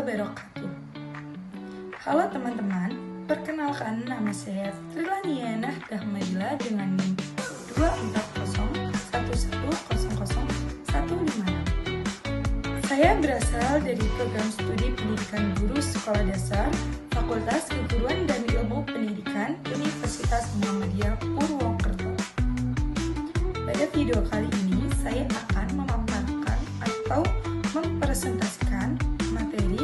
wabarakatuh. Halo teman-teman, perkenalkan nama saya Trilaniana Dahmadila dengan NIM 24011001056. Saya berasal dari program studi pendidikan guru sekolah dasar Fakultas Keguruan dan Ilmu Pendidikan Universitas Muhammadiyah Purwokerto. Pada video kali ini saya akan memaparkan atau mempresentasikan materi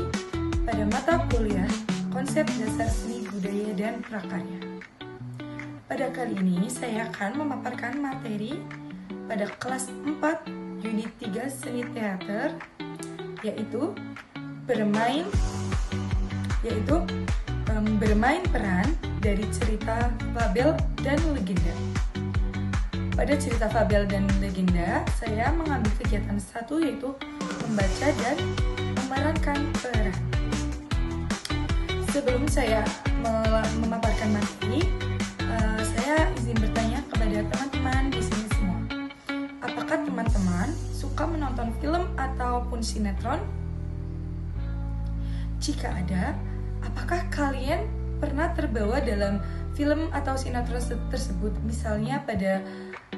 pada mata kuliah Konsep Dasar Seni Budaya dan Prakarya. Pada kali ini saya akan memaparkan materi pada kelas 4 unit 3 Seni Teater, yaitu bermain peran dari cerita fabel dan legenda. Pada cerita fabel dan legenda, saya mengambil kegiatan satu, yaitu membaca dan memerankan peran. Sebelum saya memaparkan materi, saya izin bertanya kepada teman-teman di sini semua. Apakah teman-teman suka menonton film ataupun sinetron? Jika ada, apakah kalian pernah terbawa dalam film atau sinetron tersebut? Misalnya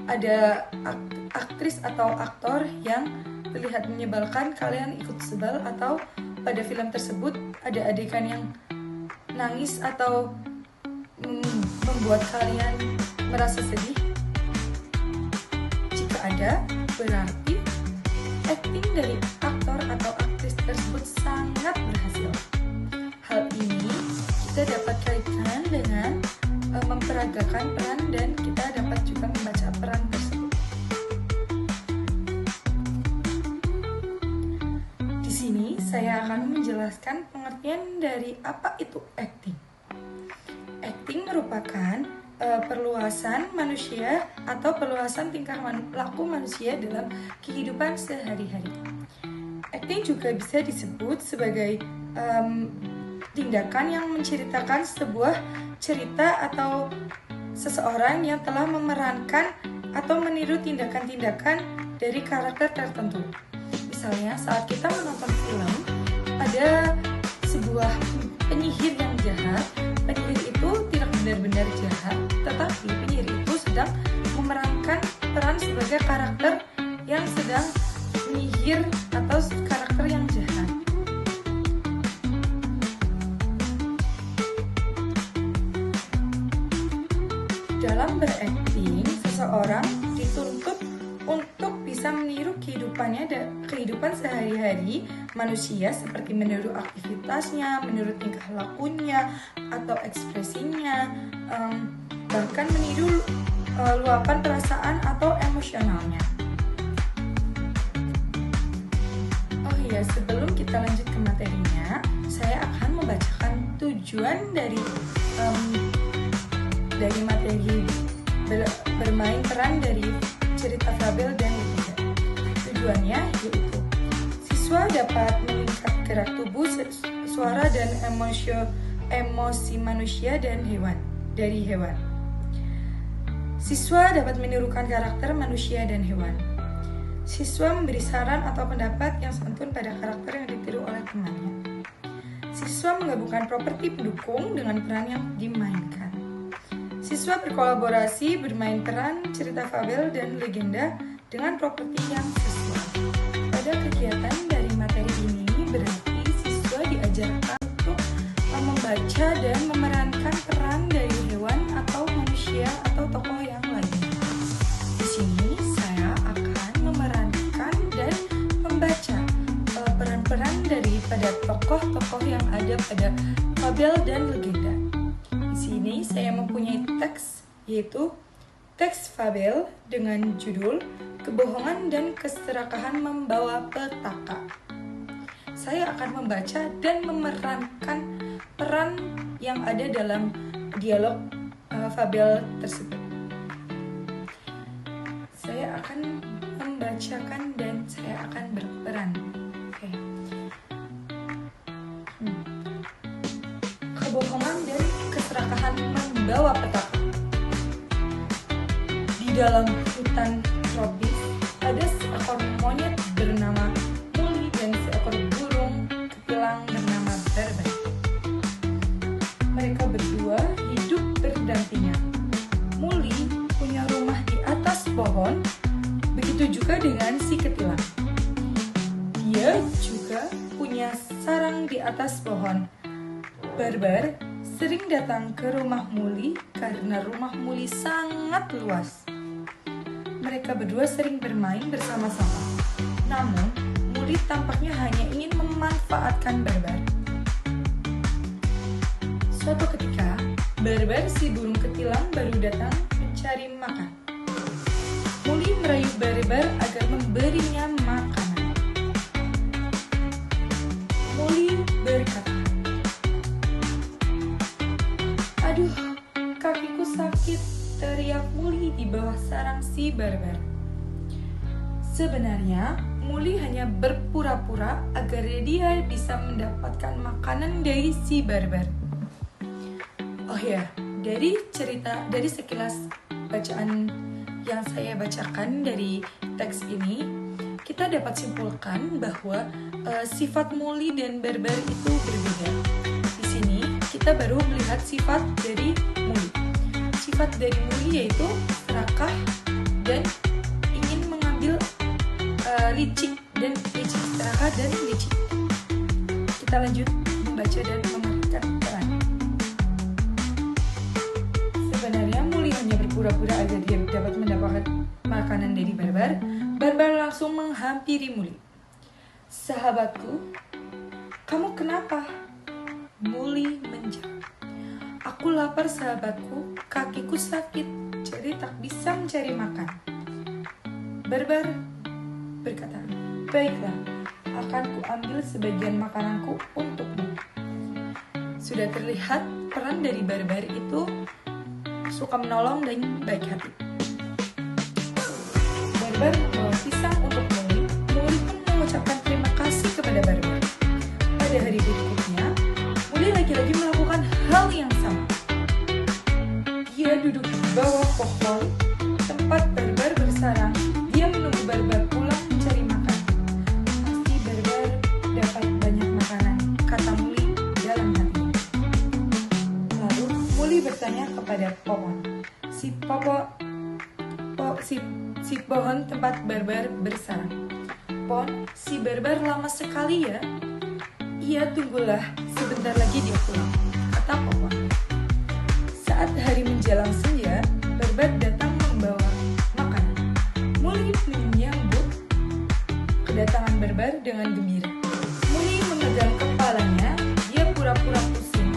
ada aktris atau aktor yang terlihat menyebalkan, kalian ikut sebal, atau pada film tersebut ada adegan yang nangis atau membuat kalian merasa sedih? Jika ada, berarti akting dari aktor atau aktris tersebut sangat berhasil. Hal ini kita dapat kaitkan dengan memperagakan peran, dan kita dapat juga membaca peran tersebut. Di sini saya akan menjelaskan pengertian dari apa itu acting. Acting merupakan perluasan manusia atau perluasan tingkah laku manusia dalam kehidupan sehari-hari. Acting juga bisa disebut sebagai tindakan yang menceritakan sebuah cerita atau seseorang yang telah memerankan atau meniru tindakan-tindakan dari karakter tertentu. Misalnya saat kita menonton film, ada sebuah penyihir yang jahat. Penyihir itu tidak benar-benar jahat, tetapi penyihir itu sedang memerankan peran sebagai karakter yang sedang menyihir atau karakter yang jahat. Dalam berakting, seseorang dituntut untuk bisa meniru kehidupan sehari-hari manusia, seperti meniru aktivitasnya, meniru tingkah lakunya atau ekspresinya, bahkan meniru luapan perasaan atau emosionalnya. Oh iya, sebelum kita lanjut ke materinya, saya akan membacakan tujuan dari materi bermain peran dari cerita fabel dan legenda. Tujuannya yaitu siswa dapat meningkat gerak tubuh, suara dan emosi manusia dan dari hewan. Siswa dapat menirukan karakter manusia dan hewan. Siswa memberi saran atau pendapat yang santun pada karakter yang ditiru oleh temannya. Siswa menggabungkan properti pendukung dengan peran yang dimainkan. Siswa berkolaborasi bermain peran cerita fabel dan legenda dengan properti yang sesuai. Pada kegiatan dari materi ini berarti siswa diajarkan untuk membaca dan memerankan peran dari hewan atau manusia atau tokoh yang lainnya. Di sini saya akan memerankan dan membaca peran-peran daripada tokoh-tokoh yang ada pada fabel dan legenda. Di sini saya mempunyai teks, yaitu teks fabel dengan judul Kebohongan dan Keserakahan Membawa Petaka. Saya akan membaca dan memerankan peran yang ada dalam dialog fabel tersebut. Saya akan membacakan dan saya akan berperan. Oke. Kebohongan dan keserakahan membawa petaka. Di dalam hutan tropis ada seekor monyet bernama Muli dan seekor burung ketilang bernama menantinya. Muli punya rumah di atas pohon, begitu juga dengan si ketilang. Dia juga punya sarang di atas pohon. Barbar sering datang ke rumah Muli karena rumah Muli sangat luas. Mereka berdua sering bermain bersama-sama. Namun, Muli tampaknya hanya ingin memanfaatkan Barbar. Suatu ketika, Barbar si burung ketilang baru datang mencari makan. Muli merayu Barbar agar memberinya makanan. Muli berkata, "Aduh, kakiku sakit," teriak Muli di bawah sarang si Barbar. Sebenarnya, Muli hanya berpura-pura agar dia bisa mendapatkan makanan dari si Barbar. Oh ya, dari sekilas bacaan yang saya bacakan dari teks ini, kita dapat simpulkan bahwa sifat Muli dan Barbar itu berbeda. Di sini kita baru melihat sifat dari Muli. Sifat dari Muli yaitu serakah dan ingin mengambil licik, serakah dan licik. Kita lanjut membaca dan memerhatikan peran. Sebenarnya Muli hanya berpura-pura agar dia dapat mendapatkan makanan dari Barbar. Barbar langsung menghampiri Muli. "Sahabatku, kamu kenapa?" Muli menjawab, "Aku lapar sahabatku, kakiku sakit, jadi tak bisa mencari makan." Barbar berkata, "Baiklah, akan kuambil sebagian makananku untukmu." Sudah terlihat peran dari Barbar itu suka menolong dan baik hati. Barbar membawa pisang untuk Muli. Muli pun mengucapkan terima kasih kepada Barbar. Pada hari berikutnya, Muli lagi-lagi melakukan hal yang sama. Dia duduk di bawah pohon tempat Barbar bersarang. Dia menunggu Barbar pulang mencari makan. Pasti Barbar dapat banyak makanan, kata Muli dalam hatinya. Lalu Muli bertanya kepada pohon. Si pohon tempat Barbar bersarang. "Pohon, si Barbar lama sekali ya?" "Iya, tunggulah, sebentar lagi dia pulang," kata pohon. Saat hari menjelang senja, Barbar datang membawa makanan. Muli menyambut kedatangan Barbar dengan gembira. Muli memegang kepalanya, dia pura-pura pusing.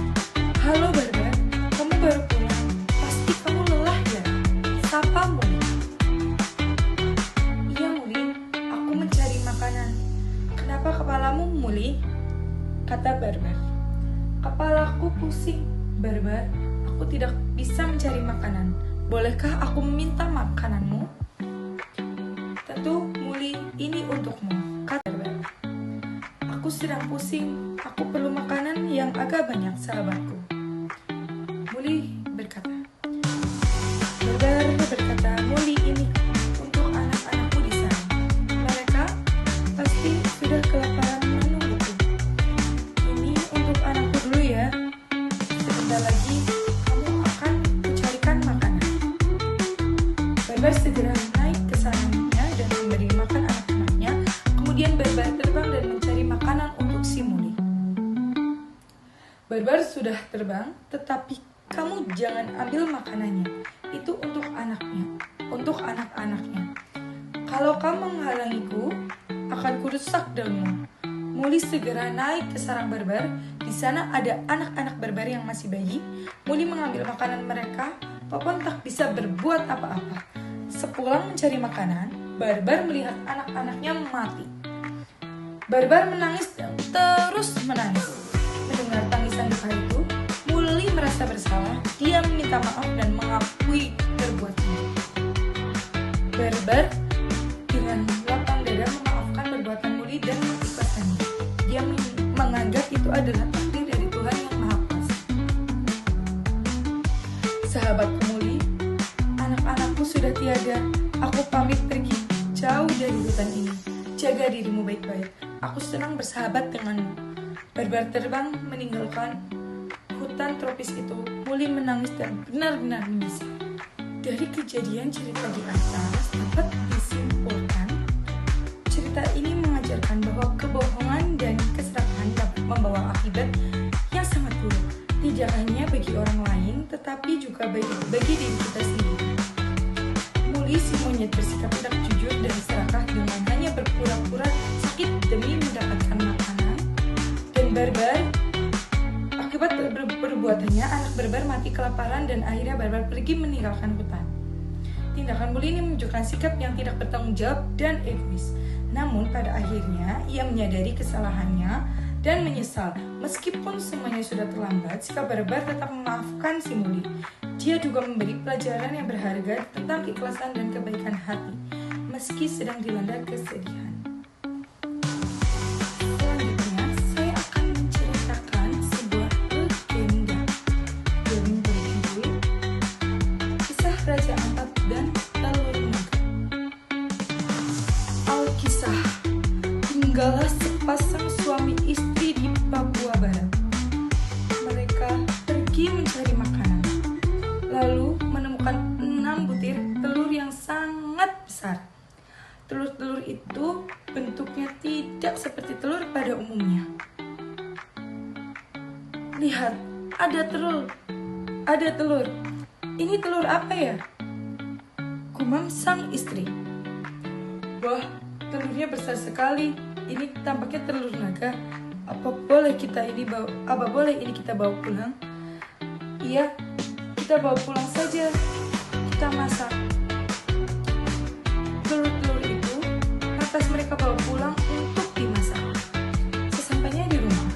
"Halo Barbar, kamu baru pulang. Pasti kamu lelah ya?" Sapa Muli. "Iya Muli, aku mencari makanan." "Kenapa kepalamu Muli?" kata Barbar. "Kepalaku pusing, Barbar. Aku tidak bisa mencari makanan. Bolehkah aku meminta makananmu?" "Tentu Muli, ini untukmu," kata Barbar. "Aku sedang pusing. Aku perlu makanan yang agak banyak, sahabatku." Muli berkata. Barbar berkata, "Muli, ini untuk anak-anakku di sana. Mereka pasti sudah kelaparan menungguku. Ini untuk anakku dulu ya. Sebentar lagi kamu akan kucarikan makanan." Barbar segera naik ke sarangnya dan memberi makan anak-anaknya. Kemudian Barbar terbang dan mencari makanan untuk si Muli. "Barbar sudah terbang, tetapi kamu jangan ambil makanannya. Itu untuk anak-anaknya. Kalau kamu menghalangiku, akan kurusak daunmu." Muli segera naik ke sarang Barbar. Di sana ada anak-anak Barbar yang masih bayi. Muli mengambil makanan mereka. Popon tak bisa berbuat apa-apa. Sepulang mencari makanan, Barbar melihat anak-anaknya mati. Barbar menangis dan terus menangis. Mendengar tangisan duka itu, Muli merasa bersalah. Dia meminta maaf dan mengakui perbuatannya. Barbar dengan lapang dada memaafkan perbuatan Muli dan mengikhlaskannya. Dia menganggap itu adalah takdir dari Tuhan yang Maha Kuasa. "Sahabatku Muli, anak-anakku sudah tiada. Aku pamit pergi jauh dari hutan ini. Jaga dirimu baik-baik. Aku senang bersahabat denganmu." Barbar terbang meninggalkan hutan tropis itu. Muli menangis dan benar-benar menyesal. Dari kejadian cerita di atas dapat disimpulkan, cerita ini mengajarkan bahwa kebohongan dan keserakahan dapat membawa akibat yang sangat buruk, tidak hanya bagi orang lain, tetapi juga bagi diri kita sendiri. Muli si monyet bersikap tidak jujur dan serakah dengan hanya berpura-pura sakit demi mendapatkan makanan, dan Barbar, akibat perbuatannya, anak Barbar mati kelaparan dan akhirnya Barbar pergi meninggalkan hutan. Tindakan Muli ini menunjukkan sikap yang tidak bertanggung jawab dan egois. Namun pada akhirnya ia menyadari kesalahannya dan menyesal. Meskipun semuanya sudah terlambat, sikap Barbar tetap memaafkan si Muli. Dia juga memberi pelajaran yang berharga tentang keikhlasan dan kebaikan hati, meski sedang dilanda kesedihan. Selanjutnya, saya akan menceritakan sebuah legenda yang berjudul Kisah Raja Ampat dan Telur Naga. Alkisah, tinggallah sepasang suami istri di Papua Barat. Mereka pergi mencari makanan, lalu menemukan 6 butir telur yang sangat besar. Telur-telur itu bentuknya tidak seperti telur pada umumnya. Lihat, ada telur. Ini telur apa ya? Gumam sang istri. Wah, telurnya besar sekali. Ini tampaknya telur naga. Apa boleh ini kita bawa pulang? Iya, kita bawa pulang saja. Kita masak. Telur-telur itu lantas mereka bawa pulang untuk dimasak. Sesampainya di rumah,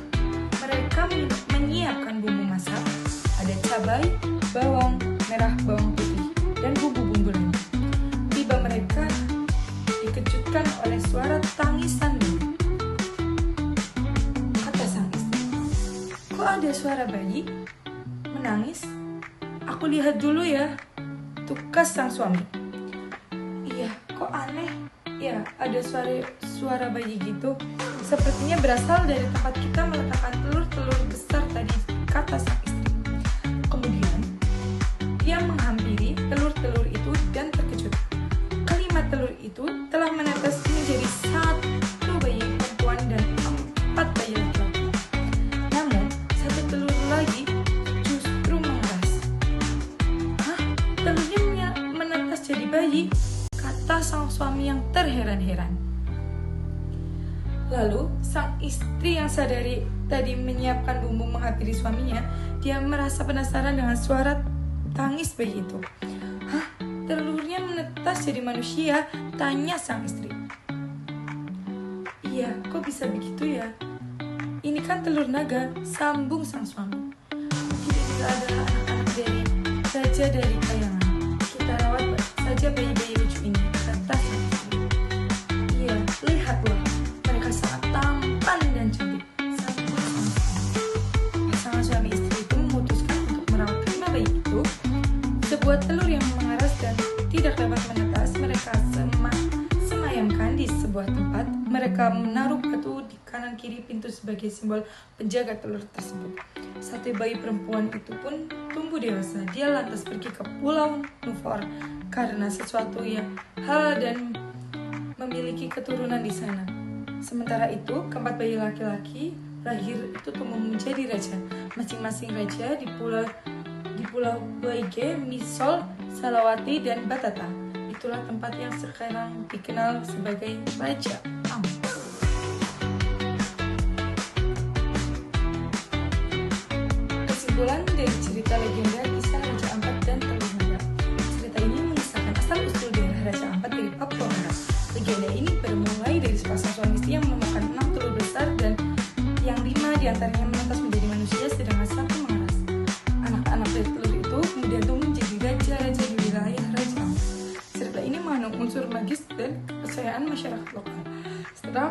mereka menyiapkan bumbu masak. Ada cabai, bawang merah, bawang putih, dan bumbu-bumbu lain. Tiba mereka dikejutkan oleh suara tangisan bayi. Kata sang istri, "Kok ada suara bayi menangis? Aku lihat dulu ya," tukas sang suami. "Iya, kok aneh ya, ada suara bayi gitu. Sepertinya berasal dari tempat kita meletakkan telur-telur besar tadi," kata sang istri. Kemudian dia menghampiri telur-telur itu dan terkejut. Kelima telur itu telah menetas menjadi 1 bayi perempuan dan 4 bayi laki-laki. Namun 1 telur lagi justru mengeras. "Hah? Telurnya menetas jadi bayi?" kata sang suami yang terheran-heran. Lalu sang istri yang sadari tadi menyiapkan bumbu menghampiri suaminya, dia merasa penasaran dengan suara tangis bayi itu. "Hah? Telurnya menetas jadi manusia?" tanya sang istri. "Iya, kok bisa begitu ya? Ini kan telur naga," sambung sang suami. "Tidak bisa ada anak-anak dari raja dari kayangan. Kita rawat saja bayi-bayi lucu ini," kata sang istri. "Iya, lihatlah, mereka sangat tampan dan cantik," sambung sang suami. Pasangan suami istri itu memutuskan untuk merawat 5 bayi itu. Sebuah telur yang mengeras dan tidak dapat menetas mereka semayamkan di sebuah tempat. Mereka menaruh batu di kanan kiri pintu sebagai simbol penjaga telur tersebut. 1 bayi perempuan itu pun tumbuh dewasa. Dia lantas pergi ke Pulau Nufor karena sesuatu yang hal dan memiliki keturunan di sana. Sementara itu, keempat bayi laki-laki lahir itu tumbuh menjadi raja. Masing-masing raja di Pulau Waige, Misol, Salawati, dan Batata. Itulah tempat yang sekarang dikenal sebagai Raja Ampat. Kesimpulan dari cerita legenda kisah Raja Ampat dan Telur Naga. Cerita ini mengisahkan asal-usul daerah Raja Ampat dari Papua Barat. Legenda ini bermulai dari sepasang suami istri yang menemukan 6 telur besar dan yang 5 diantaranya menetas menjadi manusia sedangkan 1 mengeras. Anak-anak dari telur itu kemudian tumbuh menjadi raja-raja di wilayah Raja Ampat. Cerita ini mengandung unsur magis dan kepercayaan masyarakat lokal,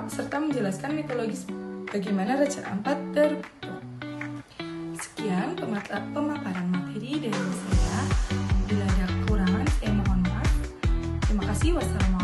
serta menjelaskan mitologis bagaimana Raja Ampat terbentuk. Sekian pemaparan materi dari saya. Bila ada kekurangan, saya mohon maaf. Terima kasih. Wassalamualaikum.